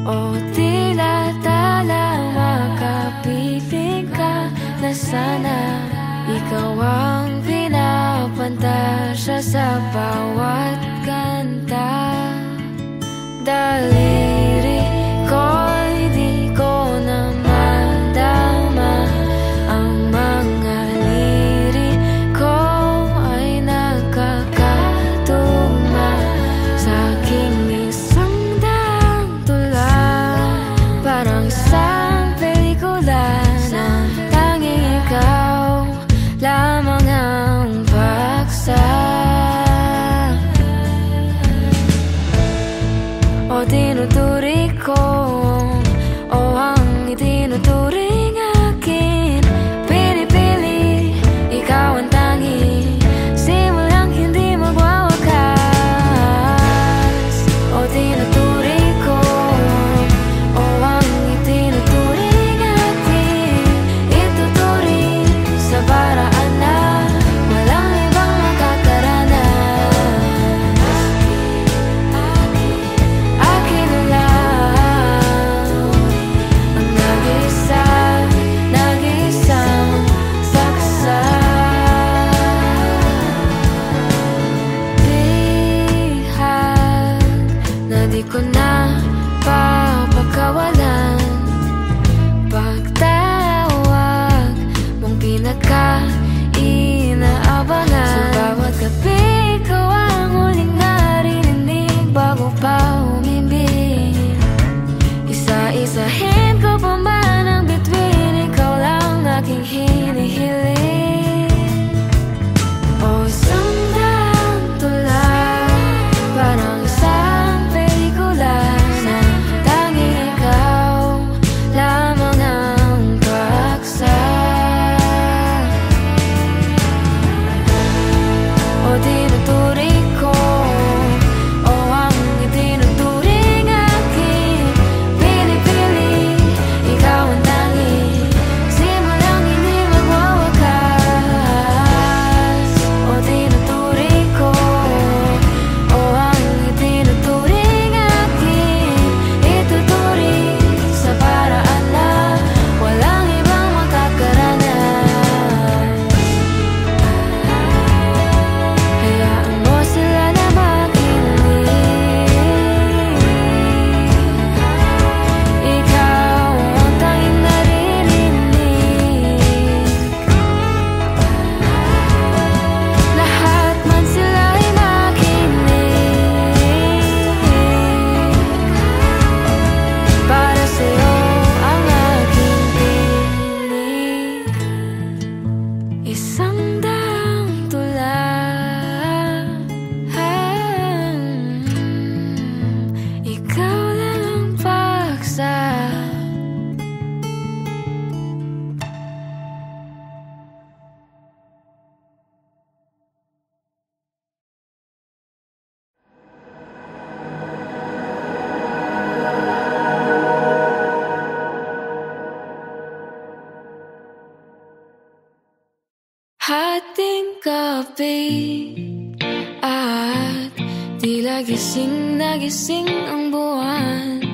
O tila tala makapiling ka na sana ikaw ang pinapantasya sa bawat kanta. Daliri ko'y di ko na madama, ang mga liriko ay nakakatuma sa aking isang daang tula. Parang isang pelikula na tanging ikaw lamang ang paksa. O tinuturi ko, o ang itinuturing akin, pili-pili, ikaw ang tangi, simulang hindi magwawakas. O tinuturi ko, o ang itinuturing akin, ituturing sa paraan na walang ibang makakaranas. Akin na lang ang nag-iisang saksa. Bihag na di ko na papakawalan, pagtawag mong pinaka-inaabangan. Sa bawat gabi ikaw ang huling narinig bago pa umibig. Isa-isahin ko pa man ang bituin, ikaw lang aking hinihiling. O isang daang tula, parang isang pelikula na tanging ikaw lamang ang paksa. O tinuturi ko, o ang itinuturing akin, pili-pili, ikaw ang tangi, simulang hindi magwawakas. O tinuturi ko, o ang itinuturing akin, ituturing sa paraan na walang ibang makakaranas. Hayaan mo sila na makinig, ikaw ang tanging naririnig. Lahat man sila ay nakinig, para sa'yo ang aking piling. Isang daang tula, ikaw lang ang paksa. Hating gabi at tila gising na gising ang buwan,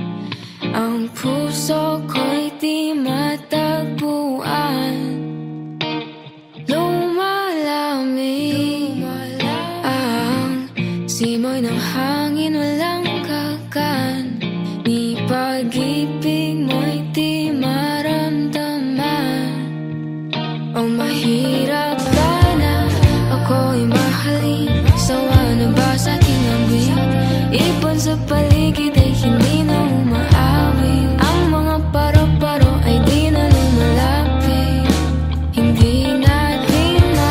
ang puso ko'y di matagpuan. Lumalamig ang simoy ng hangin, walang kakan, ni pag-ibig mo'y di maramdaman. O mahirap ka na ako'y mahalin, sawa na ba sa aking ambing? Ibon sa paligid ay hindi na umaawit, ang mga paro-paro ay di na lumalapit. Hindi natin na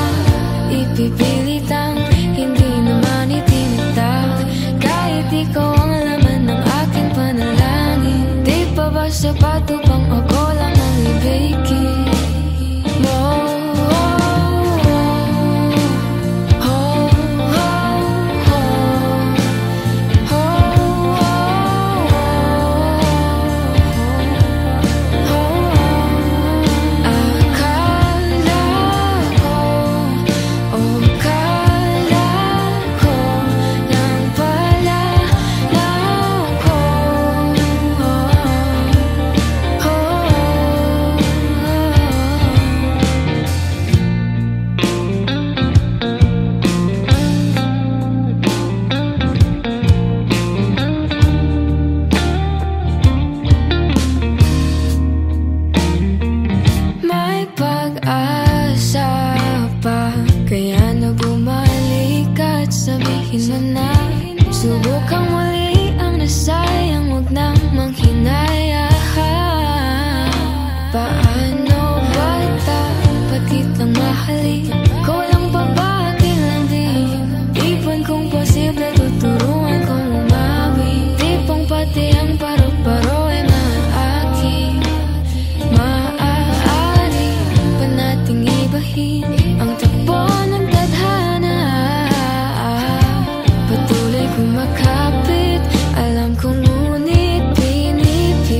ipipilitang hindi naman itinatag, kahit ikaw ang laman ng aking panalangin. Di pa ba sapat upang ako lang ang ibigin mo? Oh kong hinayaan. Paano ba dapat kitang mahalin? Kung walang babati lang din, ipan kong posible tuturuan kong umawi. Tipong pati ang paro-paro ay maaking maaari pa nating ibahin ang takbo ng tadhana. Patuloy kumakapit, alam kong ngunit pinipili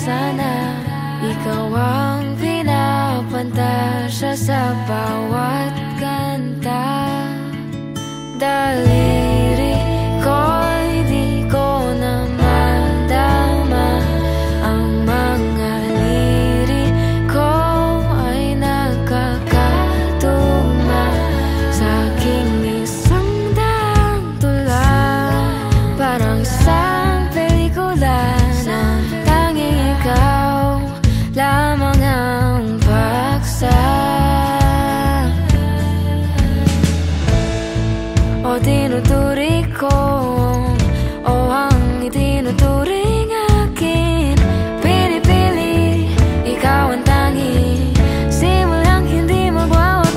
sana ikaw ang pinapantasya sa bawat kanta. Daliri ko'y di ko na madama, ang mga liriko ay nakakatuma sa aking isang daang tula. Parang isang pelikula na tanging ikaw lamang ang paksa. O tinuturi ko, o ang itinuturing akin, pinipili, ikaw ang tangi, simulang hindi magwawakas.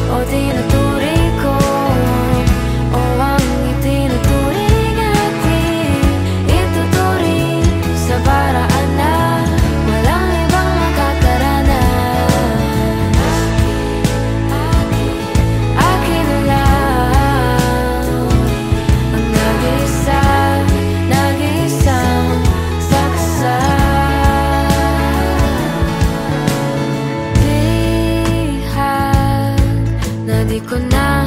O tinuturi ko, o ang itinuturing akin, ituturing sa paraan na walang ibang makakaranas. Akin na lang ang nag-isang saksa. Bihag na di ko na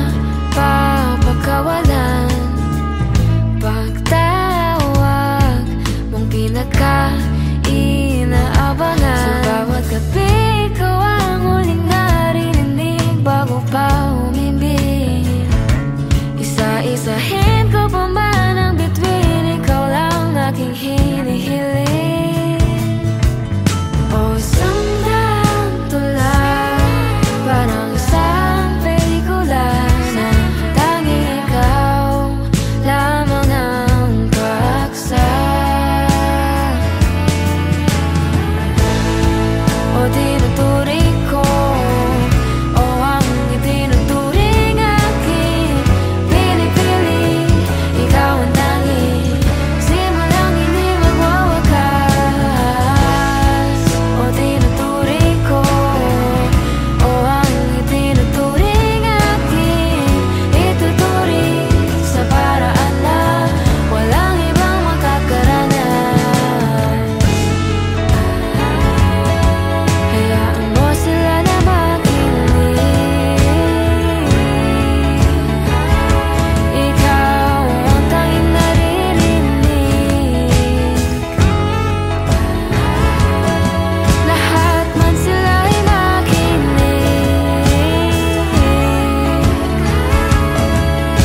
papakawalan, pagtawag mong pinaka-inaabangan. Sa bawat gabi ikaw ang huling narinig bago pa umibig. Isa-isahin ko pa man ang bituin, ikaw lang aking hinihiling. O isang daang tula, parang isang pelikula na tanging ikaw lamang ang paksa. O tinuturi ko, o ang itinuturing akin, pinipili, ikaw ang tangi, simulang hindi magwawakas. O tinuturi ko, o ang itinuturing akin, ituturing sa paraan na walang ibang makakaranas. Hayaan mo sila na makinig, ikaw ang tanging naririnig. Lahat man sila ay makinig,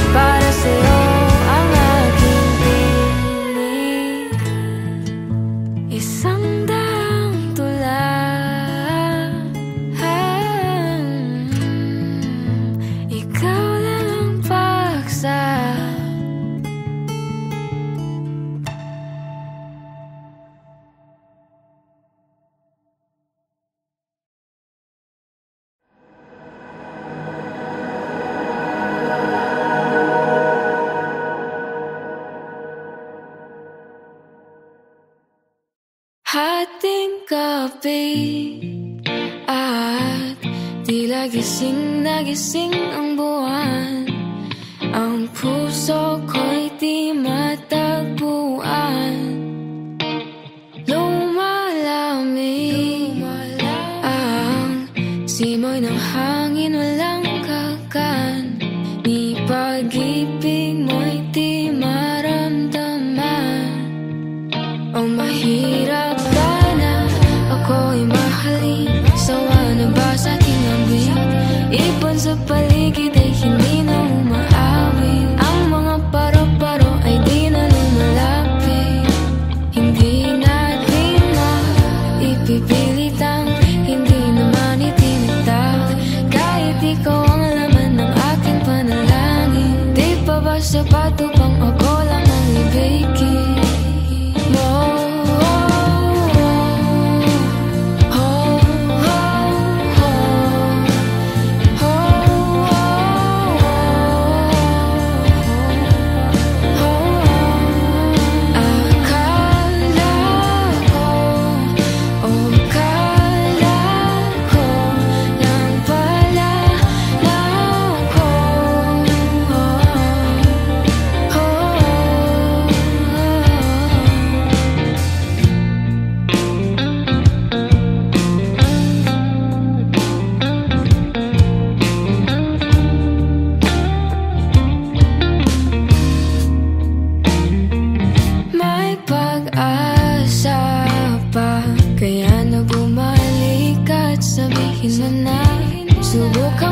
para sa'yo ang aking piling. Isang daang tula, ikaw lang ang paksa. Hating gabi at tila gising na gising ang buwan, ang puso ko'y di matagpuan. Lumalamig ang simoy ng hangin, walang kakan, ni pag-ibig mo'y di maramdaman. O mahirap ba na ako'y mahalin? Sawa na ba sa aking awit? Ipon sa paligid ay hindi na umaawit. Ang mga paro-paro ay di na lumalapit. Hindi natin maipipilitang hindi naman itinatag. Kahit ikaw ang laman ng aking panalangin, di pa ba sapat upang ako lang ang ibigin mo? sabihin mo na subukan